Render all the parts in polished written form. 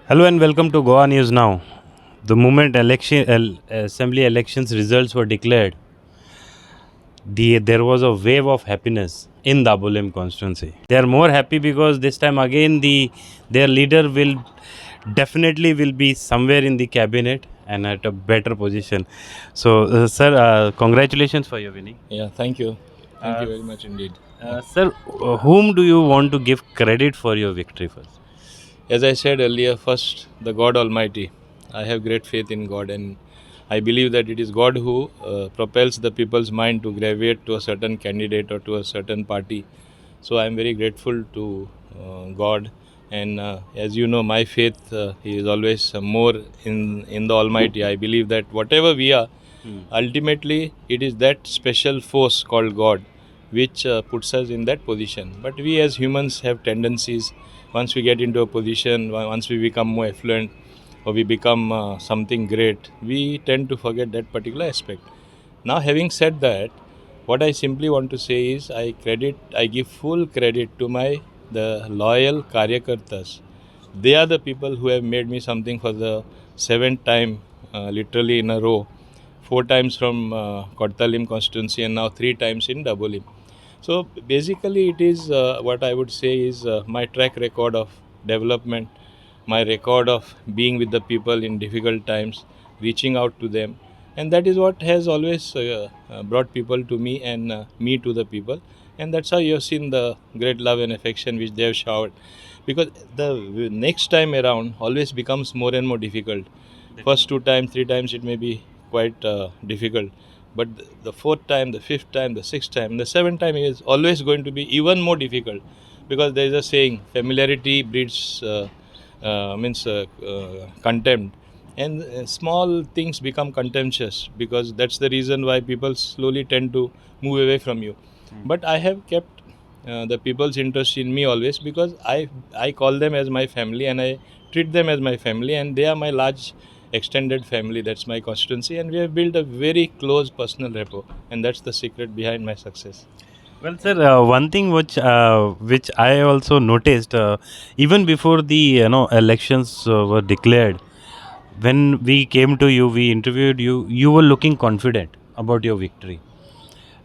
Hello and welcome to Goa News Now. The moment assembly elections results were declared, there was a wave of happiness in Dabolim constituency. They are more happy because this time again their leader will be somewhere in the cabinet and at a better position. So, sir, congratulations for your winning. Yeah, thank you. Thank you Uh, very much indeed. Sir, whom do you want to give credit for your victory first? As I said earlier, first, the God Almighty. I have great faith in God, and I believe that it is God who propels the people's mind to gravitate to a certain candidate or to a certain party. So I am very grateful to God, and as you know, my faith is always more in the Almighty. I believe that whatever we are, ultimately it is that special force called God which puts us in that position. But we as humans have tendencies. Once we get into a position, once we become more affluent, or we become something great, we tend to forget that particular aspect. Now, having said that, what I simply want to say is I give full credit to the loyal Karyakartas. They are the people who have made me something for the seventh time, literally in a row. 4 times from Dabolim Constituency and now 3 times in Dabolim. So basically, it is what I would say is my track record of development, my record of being with the people in difficult times, reaching out to them, and that is what has always brought people to me and me to the people, and that's how you have seen the great love and affection which they have showered. Because the next time around always becomes more and more difficult. First 2 times, 3 times, it may be quite difficult, but the fourth time, the fifth time, the sixth time, the seventh time is always going to be even more difficult, because there is a saying, familiarity breeds contempt, and small things become contemptuous, because that's the reason why people slowly tend to move away from you. But I have kept the people's interest in me always, because I call them as my family and I treat them as my family, and they are my large extended family. That's my constituency, and we have built a very close personal rapport, and that's the secret behind my success. Well, sir, one thing which I also noticed, even before the elections were declared, when we came to you, we interviewed you. You were looking confident about your victory,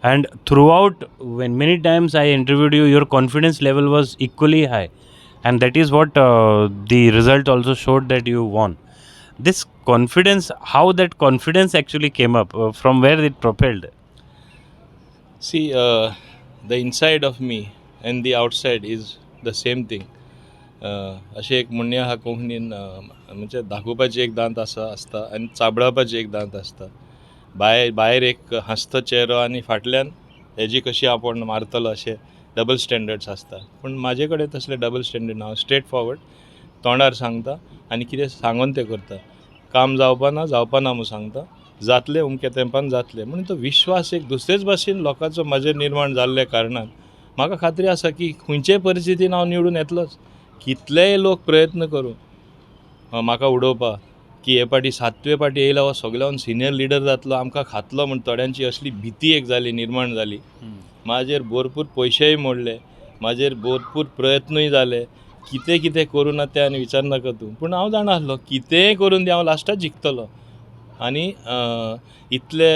and throughout, when many times I interviewed you, your confidence level was equally high, and that is what the result also showed that you won. This confidence, how that confidence actually came up, from where it propelled. See, the inside of me and the outside is the same thing. अशें एक म्हणणे आहा कोंकणीन, म्हणजे दाखोवपाचें एक दांत आसता आनी चाबडावपाचें एक दांत आसता. भायर एक हसतो चेहरो आनी फाटल्यान हेजी कशी आपोण मारतलो अशें डबल स्टँडर्ड्स आसता. पूण म्हाजे कडेन तसले डबल स्टँडर्ड ना. हांव स्ट्रेट फॉवर्ड तोंडार सांगता आनी कितें सांगोन तें करता. काम जावपा ना म्हूण सांगता. जातलें अमके तेंपान जातलें म्हणून तो विश्वास एक दुसरेच भाशेन लोकांचो म्हजेर निर्माण जाल्ल्या कारणान म्हाका खात्री आसा की खंयचेय परिस्थितीन हांव निवडून येतलोच. कितलेय लोक प्रयत्न करूं म्हाका उडोवपाक, की हे पाटी 7वे पाटी येयला हो सगळ्यान सिनियर लिडर जातलो, आमकां खातलो म्हूण थोड्यांची असली भिती एक जाली, निर्माण जाली. म्हाजेर भरपूर पयशेय मोडले, म्हाजेर भरपूर प्रयत्नूय जाले, कितें करूं ना तें आनी विचारनाका तूं. पूण हांव जाणा आसलो कितेंय करून दी हांव लास्टाक जिखतलो. आनी इतले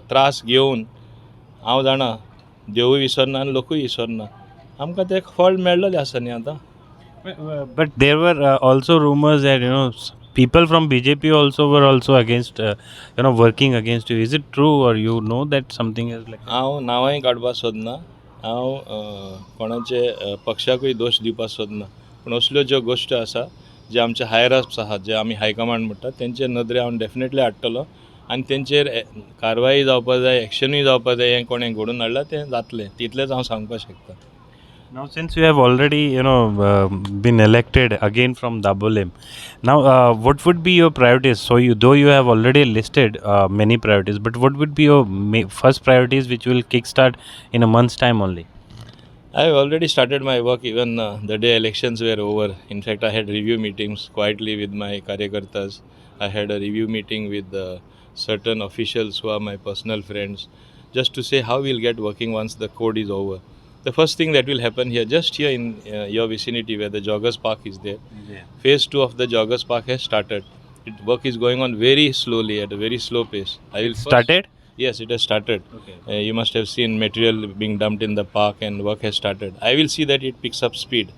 त्रास घेवन हांव जाणा देवूय विसरना आनी लोकूय विसरना. आमकां तें फळ मेळ्ळलें आसा न्ही आतां. But there were also rumors that people from BJP also were also against working against you. Is it true, or you know that something is like that? हांव नांवांय काडपाक सोदना, हांव कोणाचे पक्षाकूय दोश दिवपाक सोदना. पूण असल्यो ज्यो गोश्टी आसा, जे आमचे हायर अप्स आहात, जे आमी हायकमांड म्हणटात, तेंचे नदरे हांव डेफिनेटली हाडटलो आनी तेंचेर कारवाई जावपाक जाय, एक्शनूय जावपाक जाय. हें कोणें घडोवन हाडलां तें जातलें, तितलेंच हांव सांगपाक शकता. Now, since you have already been elected again from Dabolim, now what would be your priorities? So though you have already listed many priorities, but what would be your first priorities which will kickstart in a month's time only? I have already started my work even the day elections were over. In fact, I had review meetings quietly with my karyakartas. I had a review meeting with certain officials who are my personal friends, just to say how we'll get working once the code is over. The first thing that will happen here, just here in your vicinity where the joggers park is there, Yeah. phase 2 of the joggers park has started. Work is going on very slowly at a very slow pace. I will It first, started? yes, it has started. Okay. You must have seen material being dumped in the park and work has started. I will see that it picks up speed,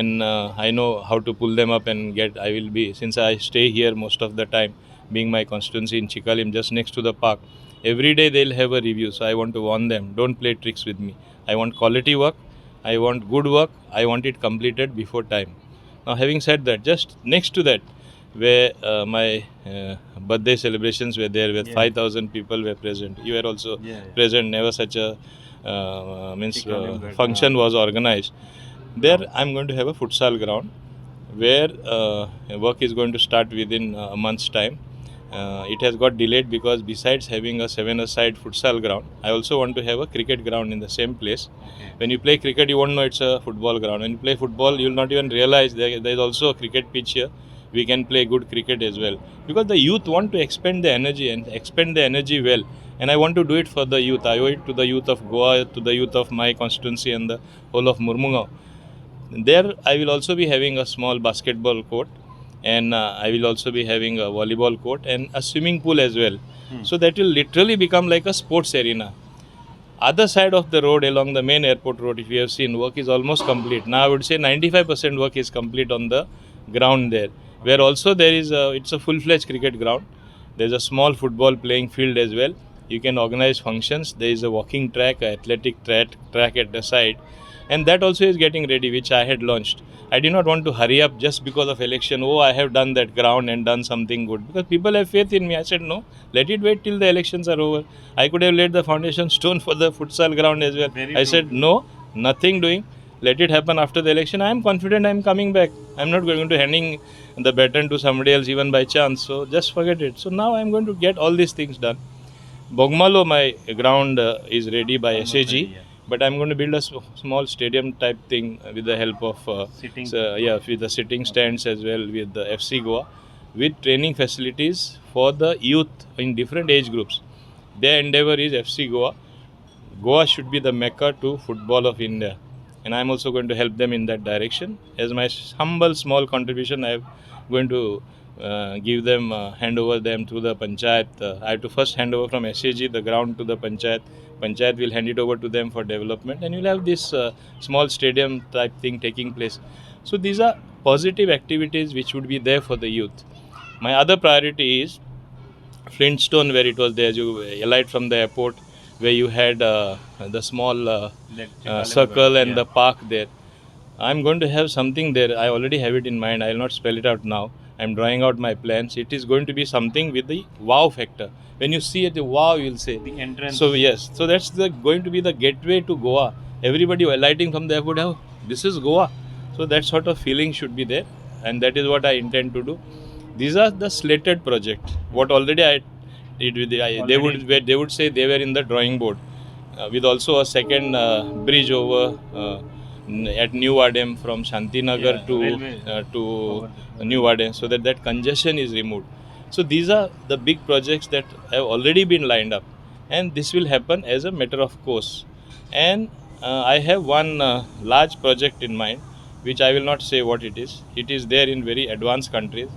and I know how to pull them up and get. I will be, since I stay here most of the time, being my constituency in Chikalim, just next to the park. Every day they'll have a review, so I want to warn them, don't play tricks with me. I want quality work, I want good work, I want it completed before time. Now, having said that, just next to that, where my birthday celebrations were there, where 5,000 people were present. You were also present. Never such a function was organized. There, I'm going to have a futsal ground where work is going to start within a month's time. It has got delayed because besides having a 7-a-side futsal ground, I also want to have a cricket ground in the same place. Okay. When you play cricket, you won't know it's a football ground. When you play football, you'll not even realize there is also a cricket pitch here. We can play good cricket as well. Because the youth want to expend the energy and expend the energy well. And I want to do it for the youth. I owe it to the youth of Goa, to the youth of my constituency and the whole of Murmungao. There, I will also be having a small basketball court, and I will also be having a volleyball court and a swimming pool as well. So that will literally become like a sports arena. Other side of the road, along the main airport road, if you have seen, work is almost complete. Now I would say 95% work is complete on the ground there. Where also there is it's a full-fledged cricket ground. There is a small football playing field as well. You can organize functions. There is a walking track, a athletic track at the side, and that also is getting ready, which I had launched. I did not want to hurry up just because of election. Oh, I have done that ground and done something good, because people have faith in me. I said no, let it wait till the elections are over. I could have laid the foundation stone for the futsal ground as well. I said no, nothing doing. Let it happen after the election. I am confident I am coming back. I am not going to handing the baton to somebody else even by chance. So just forget it. So now I am going to get all these things done. Bogmalo, my ground is ready by SAG, but I'm going to build a small stadium type thing with the help of with the sitting stands as well, with the FC Goa, with training facilities for the youth in different age groups. Their endeavor is FC Goa. Goa should be the mecca to football of India, and I'm also going to help them in that direction. As my humble small contribution, I'm going to give them, hand over them to the Panchayat. I have to first hand over from SAG the ground to the Panchayat. Panchayat will hand it over to them for development, and you'll have this small stadium type thing taking place. So these are positive activities which would be there for the youth. My other priority is Flintstone, where it was there, you alight from the airport, where you had the small circle and the park there. I'm going to have something there. I already have it in mind. I will not spell it out now. I'm drawing out my plans. It is going to be something with the wow factor. When you see it, the wow, you'll say. The entrance. So yes, so that's going to be the gateway to Goa. Everybody alighting from the airport, oh, this is Goa. So that sort of feeling should be there, and that is what I intend to do. These are the slated projects. What already I did with they would say they were in the drawing board, with also a second bridge over at New Wadem from Shantinagar to New Wadem, so that congestion is removed. So these are the big projects that have already been lined up, and this will happen as a matter of course. And I have one large project in mind, which I will not say what it is. It is there in very advanced countries.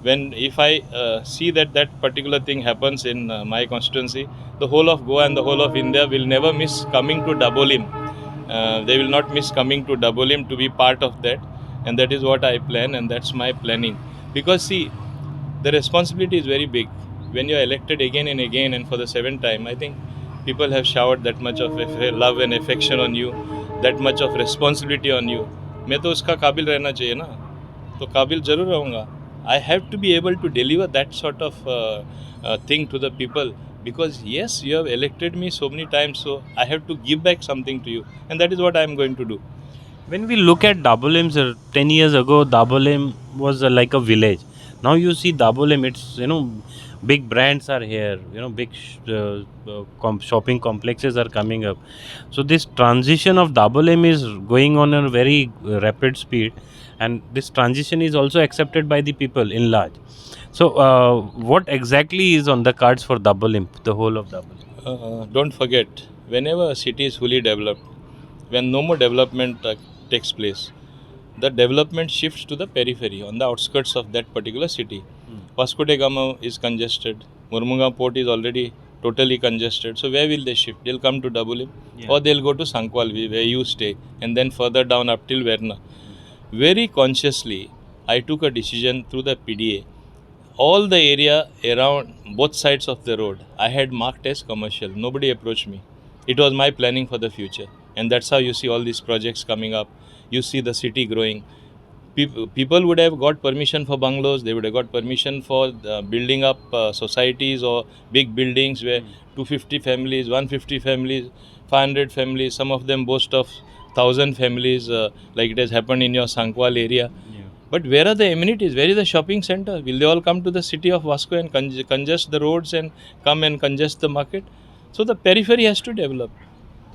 When if I see that particular thing happens in my constituency, the whole of Goa and the whole of India will never miss coming to Dabolim. They will not miss coming to Dabolim to be part of that, and that is what I plan, and that's my planning. Because see, the responsibility is very big. When you are elected again and again and for the seventh time, I think people have showered that much of love and affection on you, that much of responsibility on you. मैं तो उसका काबिल रहना चाहिए ना, तो काबिल जरूर रहूँगा. I have to be able to deliver that sort of thing to the people, because yes, you have elected me so many times, so I have to give back something to you, and that is what I am going to do. When we look at Dabolim, sir, 10 years ago, Dabolim was like a village. Now you see Dabolim, it's, big brands are here, big shopping complexes are coming up. So this transition of Dabolim is going on a very rapid speed, and this transition is also accepted by the people in large. So what exactly is on the cards for Dabolim, the whole of Dabolim? Don't forget, whenever a city is fully developed, when no more development takes place, the development shifts to the periphery, on the outskirts of that particular city. Vasco da Gama is congested. Murmunga port is already totally congested. So where will they shift? They'll come to Dabolim, or they'll go to Sankwal, where you stay, and then further down up till Verna. Very consciously, I took a decision through the PDA. All the area around both sides of the road, I had marked as commercial. Nobody approached me. It was my planning for the future. And that's how you see all these projects coming up. You see the city growing. People would have got permission for bungalows, they would have got permission for building up societies or big buildings where 250 families, 150 families, 500 families, some of them boast of 1,000 families, like it has happened in your Sankwal area. But where are the amenities? Where is the shopping center? Will they all come to the city of Vasco and congest the roads and come and congest the market? So the periphery has to develop.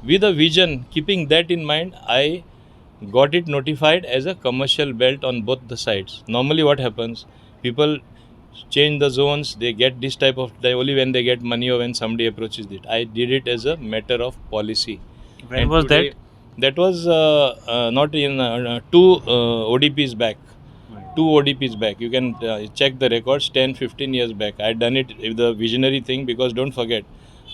With a vision, keeping that in mind, I got it notified as a commercial belt on both the sides. Normally what happens, people change the zones, they get this type of, only when they get money or when somebody approaches it. I did it as a matter of policy. When was that? That was not in two ODPs back. Two ODPs back. You can check the records 10, 15 years back. I had done it with the visionary thing, because don't forget,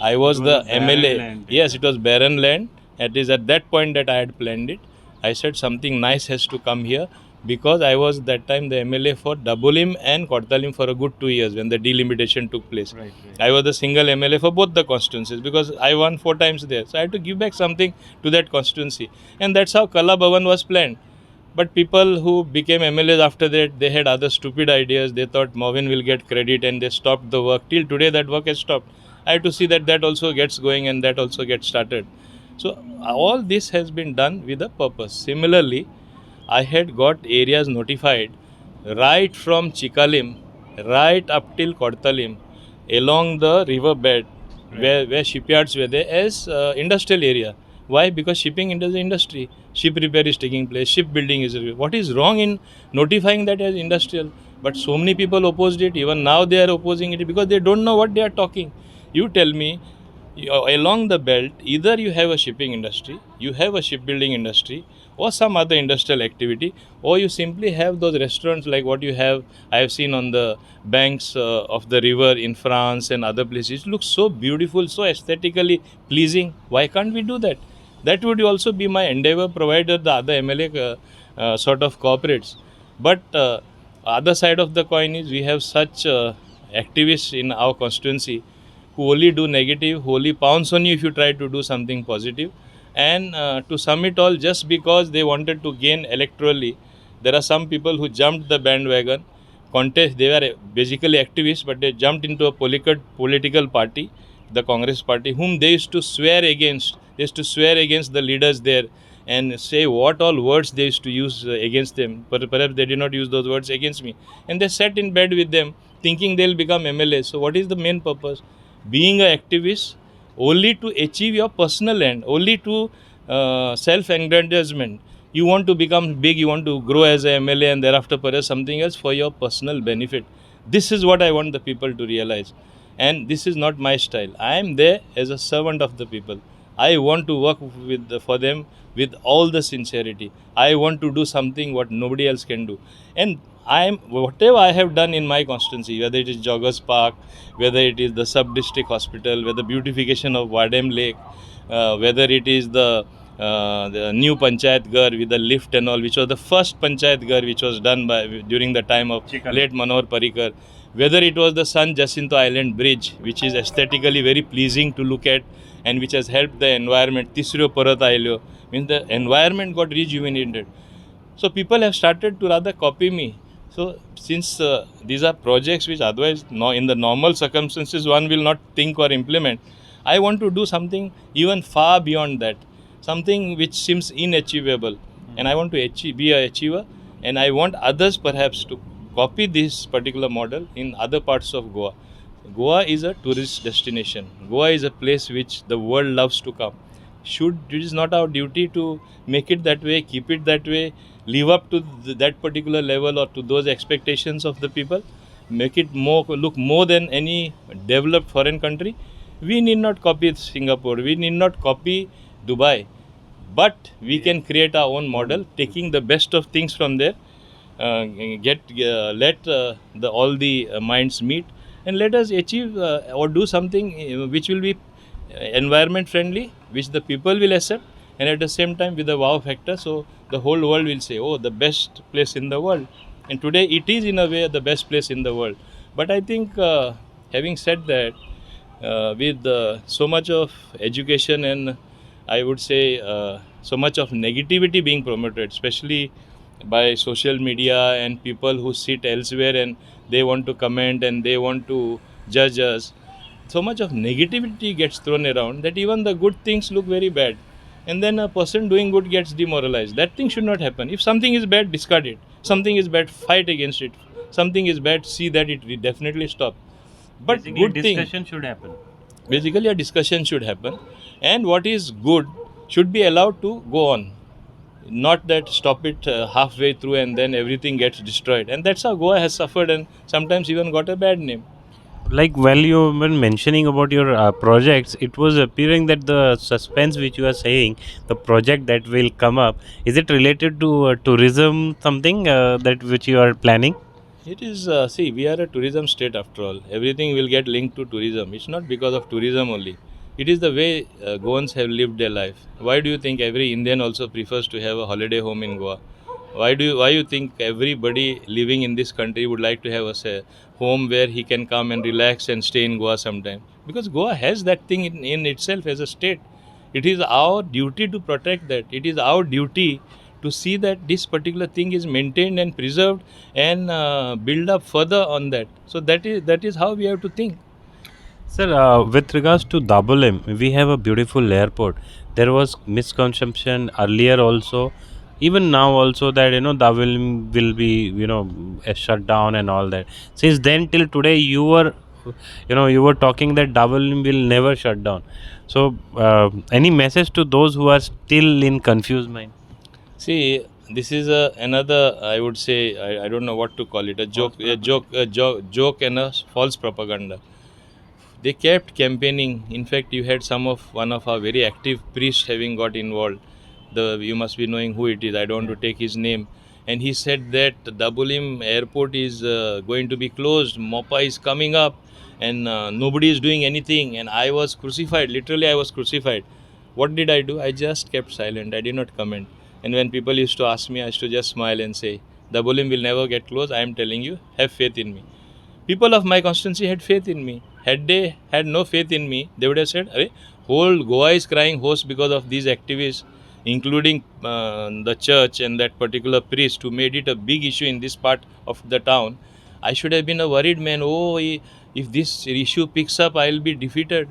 I was the MLA. Land. Yes, it was barren land. It is at that point that I had planned it. I said something nice has to come here, because I was that time the MLA for Dabolim and Kortalim for a good 2 years when the delimitation took place. Right. I was the single MLA for both the constituencies, because I won 4 times there. So I had to give back something to that constituency. And that's how Kala Bhavan was planned. But people who became MLAs after that, they had other stupid ideas. They thought Movin will get credit, and they stopped the work. Till today, that work has stopped. I have to see that that also gets going and that also gets started. So all this has been done with a purpose. Similarly, I had got areas notified right from Chikalim, right up till Kortalim, along the river bed, where shipyards were there, as industrial area. Why? Because shipping industry. Ship repair is taking place, ship building is. What is wrong in notifying that as industrial? But so many people opposed it. Even now they are opposing it because they don't know what they are talking. You tell me, along the belt, either you have a shipping industry, you have a shipbuilding industry, or some other industrial activity, or you simply have those restaurants like what you have. I have seen on the banks of the river in France and other places. It looks so beautiful, so aesthetically pleasing. Why can't we do that? That would also be my endeavor, provided the other MLA sort of cooperates. But other side of the coin is, we have such activists in our constituency who only do negative, who only pounce on you if you try to do something positive. And to sum it all, just because they wanted to gain electorally, there are some people who jumped the bandwagon. Contest, they were basically activists, but they jumped into a political party, the Congress party, whom they used to swear against. They used to swear against the leaders there and say what all words they used to use against them. But perhaps they did not use those words against me. And they sat in bed with them, thinking they'll become MLAs. So what is the main purpose? Being an activist only to achieve your personal end, only to self-aggrandizement. You want to become big, you want to grow as a MLA, and thereafter perhaps something else for your personal benefit. This is what I want the people to realize. And this is not my style. I am there as a servant of the people. I want to work for them with all the sincerity. I want to do something what nobody else can do. And whatever I have done in my constituency, whether it is Joggers Park, whether it is the sub-district hospital, whether beautification of Wadem Lake, whether it is the new Panchayat Ghar with the lift and all, which was the first Panchayat Ghar which was done during the time of late Manohar Parrikar, whether it was the San Jacinto Island Bridge, which is aesthetically very pleasing to look at and which has helped the environment, Tisro Parat Ailyo, means the environment got rejuvenated. So people have started to rather copy me. So since these are projects which otherwise in the normal circumstances one will not think or implement, I want to do something even far beyond that, something which seems inachievable. And I want to be an achiever, and I want others perhaps to copy this particular model in other parts of Goa. Goa is a tourist destination. Goa is a place which the world loves to come. It is not our duty to make it that way, keep it that way, live up to that particular level or to those expectations of the people, make it look more than any developed foreign country? We need not copy Singapore. We need not copy Dubai. but we can create our own model, taking the best of things from there. Let the all the minds meet, and let us achieve or do something which will be environment friendly, which the people will accept, and at the same time with the wow factor, so the whole world will say, oh, the best place in the world. And today it is in a way the best place in the world. But I think, having said that, with so much of education and I would say so much of negativity being promoted, especially by social media and people who sit elsewhere and they want to comment and they want to judge us. So much of negativity gets thrown around that even the good things look very bad. And then a person doing good gets demoralized. That thing should not happen. If something is bad, discard it. Something is bad, fight against it. Something is bad, see that it definitely stop. But Basically, good thing, discussion should happen. basically a discussion should happen, and what is good should be allowed to go on, not that stop it halfway through and then everything gets destroyed. And that's how Goa has suffered and sometimes even got a bad name. Like while you were mentioning about your projects, it was appearing that the suspense which you are saying, the project that will come up, is it related to tourism something that which you are planning? It is, see, we are a tourism state after all. Everything will get linked to tourism. It's not because of tourism only. It is the way Goans have lived their life. Why do you think every Indian also prefers to have a holiday home in Goa? Why you think everybody living in this country would like to have a say, home where he can come and relax and stay in Goa sometime? Because Goa has that thing in itself as a state. It is our duty to protect that. It is our duty to see that this particular thing is maintained and preserved and build up further on that. So that is how we have to think. Sir, with regards to Dabolim, we have a beautiful airport. There was misconception earlier also, even now also, that Dabolim will be a shutdown and all that. Since then till today, you were talking that Dabolim will never shut down. So, any message to those who are still in confused mind? See, this is another, I would say, I don't know what to call it, a joke, joke, and a false propaganda. They kept campaigning. In fact, you had one of our very active priests having got involved. You must be knowing who it is. I don't want to take his name. And he said that Dabolim airport is going to be closed. Mopa is coming up, and nobody is doing anything. And I was crucified. Literally, I was crucified. What did I do? I just kept silent. I did not comment. And when people used to ask me, I used to just smile and say, Dabolim will never get closed. I am telling you, have faith in me. People of my constituency had faith in me. Had they had no faith in me, they would have said, "Arey, whole Goa is crying hoarse because of these activists, including the church and that particular priest who made it a big issue in this part of the town." I should have been a worried man. Oh, if this issue picks up, I'll be defeated.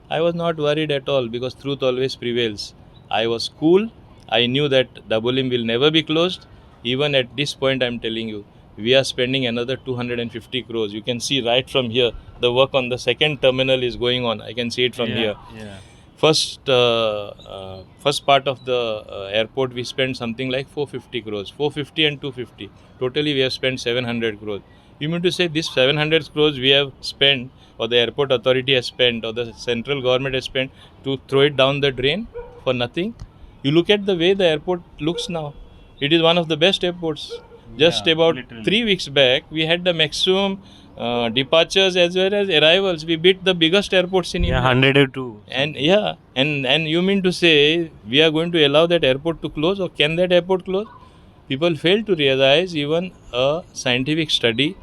I was not worried at all because truth always prevails. I was cool. I knew that Dabolim will never be closed. Even at this point, I'm telling you, we are spending another 250 crores. You can see right from here, the work on the second terminal is going on. I can see it from here. Yeah. First part of the airport, we spent something like 450 crores, 450 and 250. Totally, we have spent 700 crores. You mean to say this 700 crores we have spent, or the airport authority has spent, or the central government has spent to throw it down the drain for nothing? You look at the way the airport looks now. It is one of the best airports. Just about literally. 3 weeks back, we had the maximum departures as well as arrivals. We beat the biggest airports in Yeah, India. 102. And yeah, and you mean to say we are going to allow that airport to close, or can that airport close? People fail to realize even a scientific study,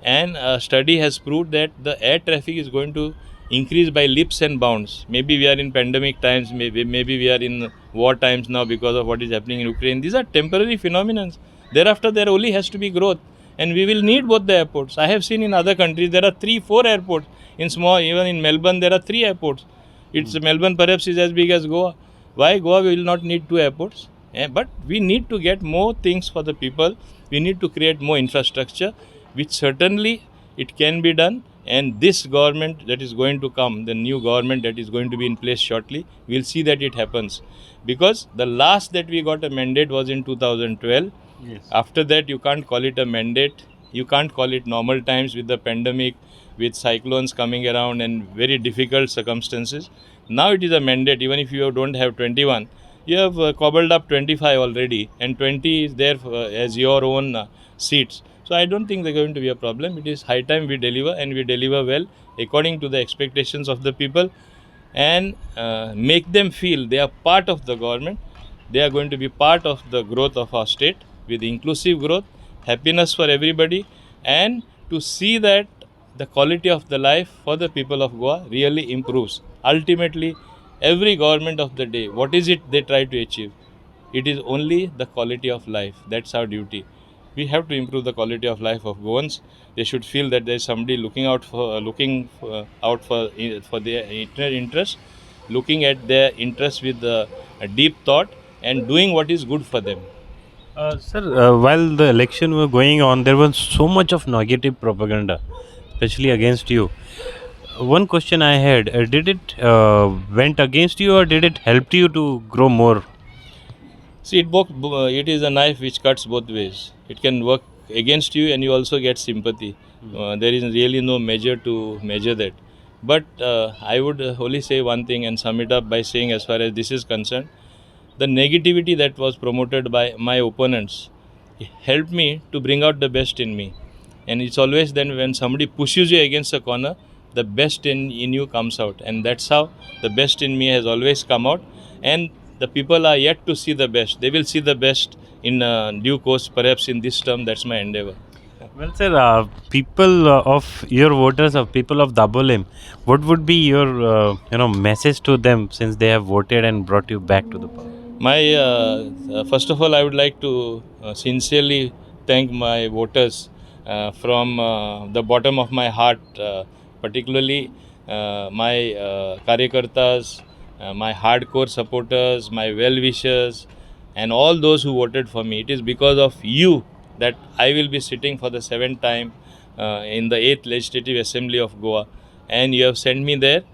and a study has proved that the air traffic is going to increase by leaps and bounds. Maybe we are in pandemic times, maybe we are in war times now because of what is happening in Ukraine. These are temporary phenomena. Thereafter, there only has to be growth, and we will need both the airports. I have seen in other countries there are 3, 4 airports. Even in Melbourne there are 3 airports. It's Melbourne perhaps is as big as Goa. Why Goa will not need 2 airports? But we need to get more things for the people. We need to create more infrastructure, which certainly it can be done. And this government that is going to come, the new government that is going to be in place shortly, we'll see that it happens. Because the last that we got a mandate was in 2012. Yes. After that, you can't call it a mandate. You can't call it normal times with the pandemic, with cyclones coming around and very difficult circumstances. Now it is a mandate. Even if you don't have 21, You have cobbled up 25 already, and 20 is there as your own seats. So I don't think they're going to be a problem. It is high time we deliver, and we deliver well according to the expectations of the people, and make them feel they are part of the government. They are going to be part of the growth of our state with inclusive growth, happiness for everybody, and to see that the quality of the life for the people of Goa really improves. Ultimately, every government of the day, what is it they try to achieve? It is only the quality of life. That's our duty. We have to improve the quality of life of Goans. They should feel that there is somebody looking out for their interest, looking at their interest with a deep thought, and doing what is good for them. Sir, while the election were going on, there was so much of negative propaganda, especially against you. One question I had: did it went against you, or did it help you to grow more? See, it is a knife which cuts both ways. It can work against you, and you also get sympathy. There is really no measure to measure that. But I would only say one thing and sum it up by saying, as far as this is concerned, the negativity that was promoted by my opponents helped me to bring out the best in me. And it's always then when somebody pushes you against a corner, the best in you comes out. And that's how the best in me has always come out. And the people are yet to see the best. They will see the best in due course, perhaps in this term. That's my endeavor. Well, sir, people of your voters, of people of Dabolim, what would be your message to them since they have voted and brought you back to the power? My first of all, I would like to sincerely thank my voters from the bottom of my heart, particularly my karyakartas, my hardcore supporters, my well-wishers, and all those who voted for me. It is because of you that I will be sitting for the seventh time in the 8th Legislative Assembly of Goa, and you have sent me there.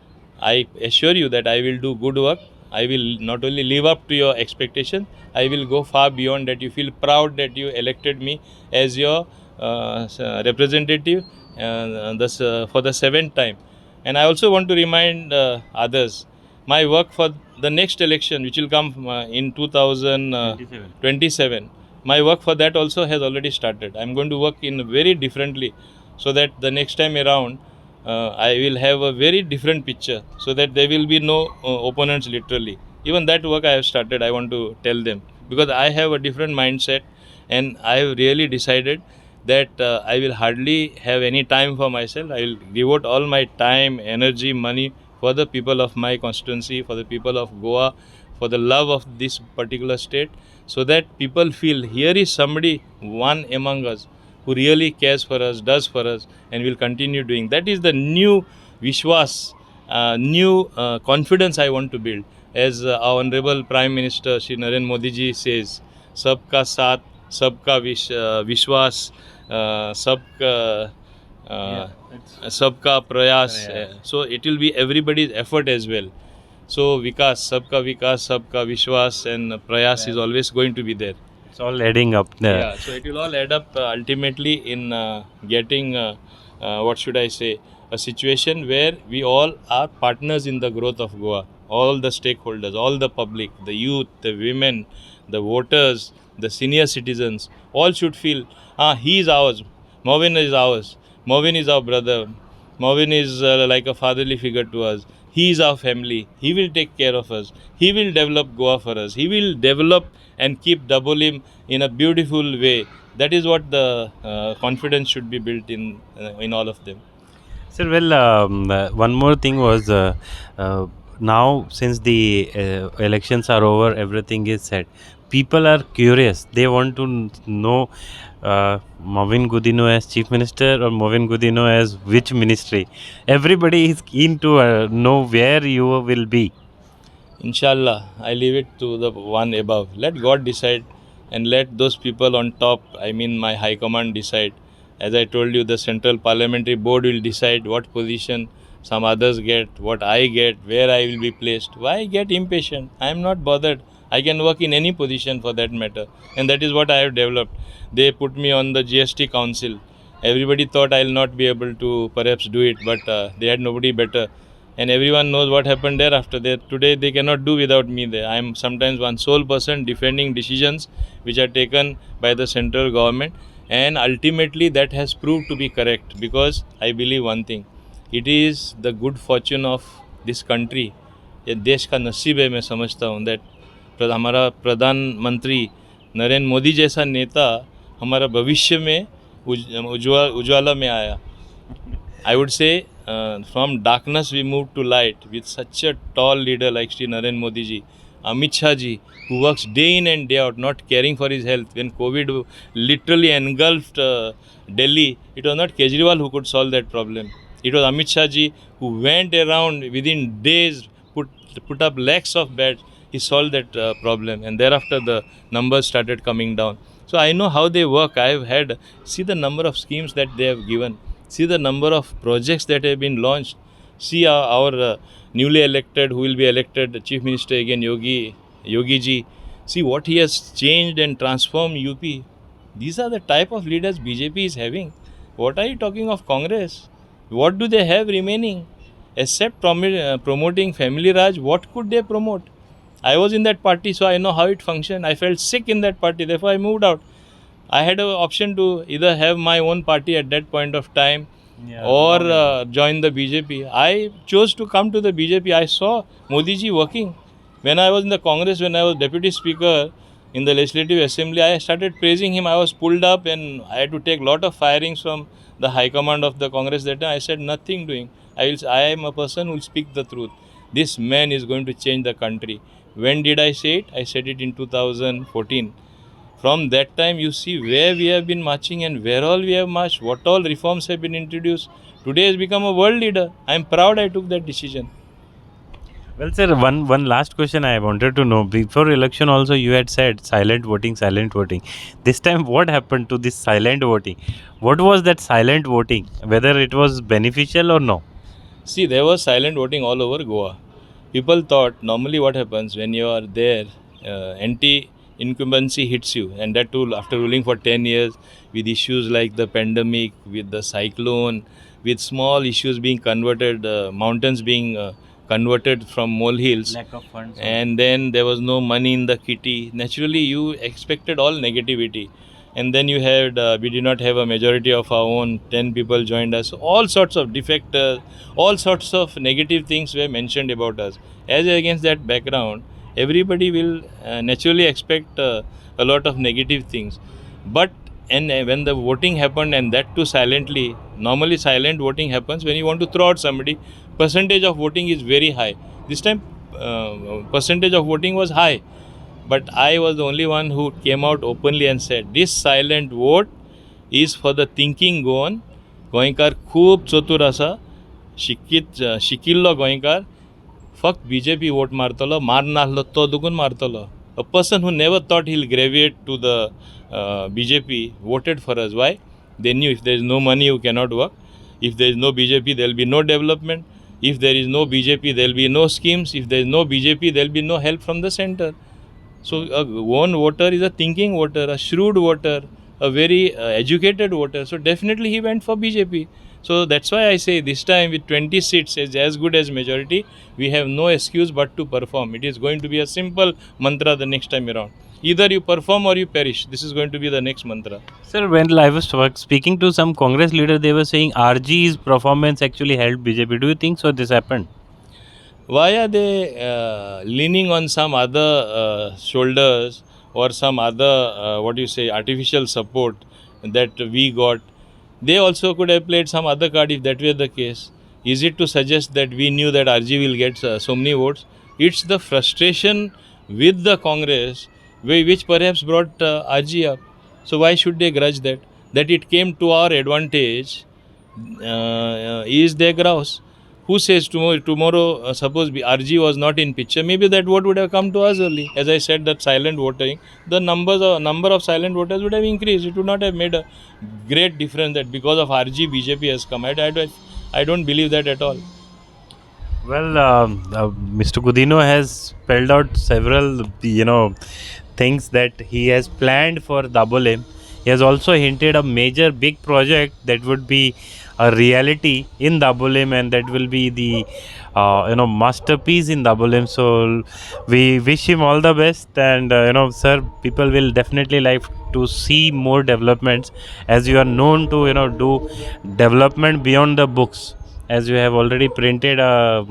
I assure you that I will do good work. I will not only live up to your expectation, I will go far beyond that. You feel proud that you elected me as your representative for the seventh time. And I also want to remind others, my work for the next election, which will come in 2027, my work for that also has already started. I'm going to work in very differently so that the next time around, I will have a very different picture so that there will be no opponents literally. Even that work I have started, I want to tell them, because I have a different mindset, and I have really decided that I will hardly have any time for myself. I will devote all my time, energy, money for the people of my constituency, for the people of Goa, for the love of this particular state, so that people feel here is somebody, one among us, who really cares for us, does for us, and will continue doing. That is the new Vishwas, new confidence I want to build. As our Honorable Prime Minister Shri Narendra Modi ji says, Sabka Saath, Vishwas, Sabka Sabka Prayas. So it will be everybody's effort as well. So Vikas, Sabka Vishwas, and Prayas is always going to be there. It's all adding up there. Yeah, so it will all add up ultimately in getting, what should I say, a situation where we all are partners in the growth of Goa. All the stakeholders, all the public, the youth, the women, the voters, the senior citizens, all should feel, he is ours, Movin is ours, Movin is our brother, Movin is like a fatherly figure to us. He is our family. He will take care of us. He will develop Goa for us. He will develop and keep Dabolim in a beautiful way. That is what the confidence should be built in all of them. Sir, well, one more thing was now since the elections are over, everything is set. People are curious. They want to know Movin Gudino as Chief Minister or Movin Gudino as which ministry. Everybody is keen to know where you will be. Inshallah, I leave it to the one above. Let God decide, and let those people on top, I mean my High Command, decide. As I told you, the Central Parliamentary Board will decide what position some others get, what I get, where I will be placed. Why get impatient? I am not bothered. I can work in any position for that matter. And that is what I have developed. They put me on the GST Council. Everybody thought I will not be able to perhaps do it, but they had nobody better. and everyone knows what happened thereafter. Today they cannot do without me there. I am sometimes one sole person defending decisions which are taken by the central government, and ultimately that has proved to be correct, because I believe one thing, it is the good fortune of this country, ये देश का नसीब है, मैं समझता हूँ that हमारा प्रधानमंत्री नरेंद्र मोदी जैसा नेता हमारा भविष्य में उज्ज्वला में आया. I would say from darkness we moved to light with such a tall leader like Shri Narendra Modi ji, Amit Shah ji, who works day in and day out, not caring for his health. When COVID literally engulfed Delhi, it was not Kejriwal who could solve that problem. It was Amit Shah ji who went around within days, put up lakhs of beds. He solved that problem, and thereafter the numbers started coming down. So I know how they work. I have had, see the number of schemes that they have given. See the number of projects that have been launched. See our newly elected, who will be elected Chief Minister again, Yogi ji. See what he has changed and transformed UP. These are the type of leaders BJP is having. What are you talking of Congress? What do they have remaining? Except promoting family Raj, what could they promote? I was in that party, so I know how it functioned. I felt sick in that party, therefore I moved out. I had an option to either have my own party at that point of time, or join the BJP. I chose to come to the BJP. I saw Modi ji working. When I was in the Congress, when I was Deputy Speaker in the Legislative Assembly, I started praising him. I was pulled up and I had to take a lot of firings from the High Command of the Congress that time. I said, nothing doing. I am a person who will speak the truth. This man is going to change the country. When did I say it? I said it in 2014. From that time, you see where we have been marching and where all we have marched, what all reforms have been introduced. Today has become a world leader. I am proud I took that decision. Well, sir, one last question I wanted to know. Before election also you had said silent voting, silent voting. This time what happened to this silent voting? What was that silent voting? Whether it was beneficial or no? See, there was silent voting all over Goa. People thought normally what happens when you are there, anti-incumbency hits you, and that too after ruling for 10 years with issues like the pandemic, with the cyclone, with small issues being converted, mountains being converted from molehills, Lack of funds. and then there was no money in the kitty. Naturally, you expected all negativity. And then you had, we did not have a majority of our own, 10 people joined us. All sorts of defectors, all sorts of negative things were mentioned about us. As against that background, everybody will naturally expect a lot of negative things. But when the voting happened, and that too silently, normally silent voting happens when you want to throw out somebody, percentage of voting is very high. This time, percentage of voting was high. But I was the only one who came out openly and said, this silent vote is for the thinking Goan. Goinkar खूप चतुर असा, शिकिल्लो गोंयकार, फक्त BJP vote मारतलो, मार नासलो तो दुगून मारतलो. A person who never thought he'll gravitate to the BJP voted for us. Why? They knew if there is no money, you cannot work. If there is no BJP, there will be no development. If there is no BJP, there will be no schemes. If there is no BJP, there will be no help from the center. So a one voter is a thinking voter, a shrewd voter, a very educated voter. So definitely he went for BJP. So that's why I say this time with 20 seats is as good as majority. We have no excuse but to perform. It is going to be a simple mantra the next time around. Either you perform or you perish. This is going to be the next mantra. Sir, when I was speaking to some Congress leader, they were saying RG's performance actually helped BJP. Do you think so this happened? Why are they leaning on some other shoulders or some other, artificial support that we got? They also could have played some other card if that were the case. Is it to suggest that we knew that RG will get so many votes? It's the frustration with the Congress which perhaps brought RG up. So why should they grudge that? That it came to our advantage is their grouse. Who says tomorrow suppose RG was not in picture, maybe that vote would have come to us early. As I said, that silent voting, the number of silent voters would have increased. It would not have made a great difference that because of RG, BJP has come. I don't believe that at all. Well, Mr. Gudino has spelled out several, things that he has planned for Dabolim. He has also hinted a major big project that would be a reality in Dabolim, and that will be the masterpiece in Dabolim. So we wish him all the best, and sir, people will definitely like to see more developments, as you are known to do development beyond the books, as you have already printed a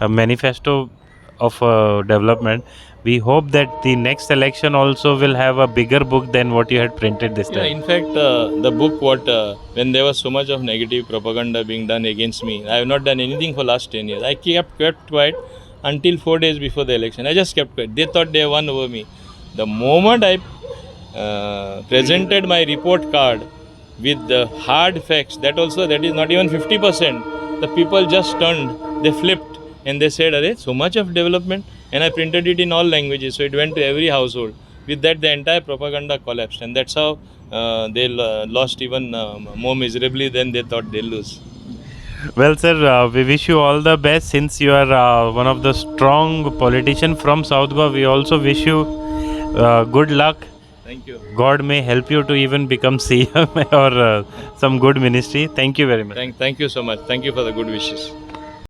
manifesto of development. We hope that the next election also will have a bigger book than what you had printed this Yeah, time. in fact, the book when there was so much of negative propaganda being done against me, I have not done anything for last 10 years. I kept quiet until 4 days before the election. I just kept quiet. They thought they won over me. The moment I presented my report card with the hard facts, that is not even 50%, the people just turned, they flipped, and they said, "Arey, so much of development," and I printed it in all languages, so it went to every household. With that, the entire propaganda collapsed, and that's how they lost even more miserably than they thought they'll lose. Well, sir, we wish you all the best, since you are one of the strong politician from South Goa. We also wish you good luck. Thank you. God may help you to even become CM or some good ministry. Thank you very much. Thank you so much. Thank you for the good wishes.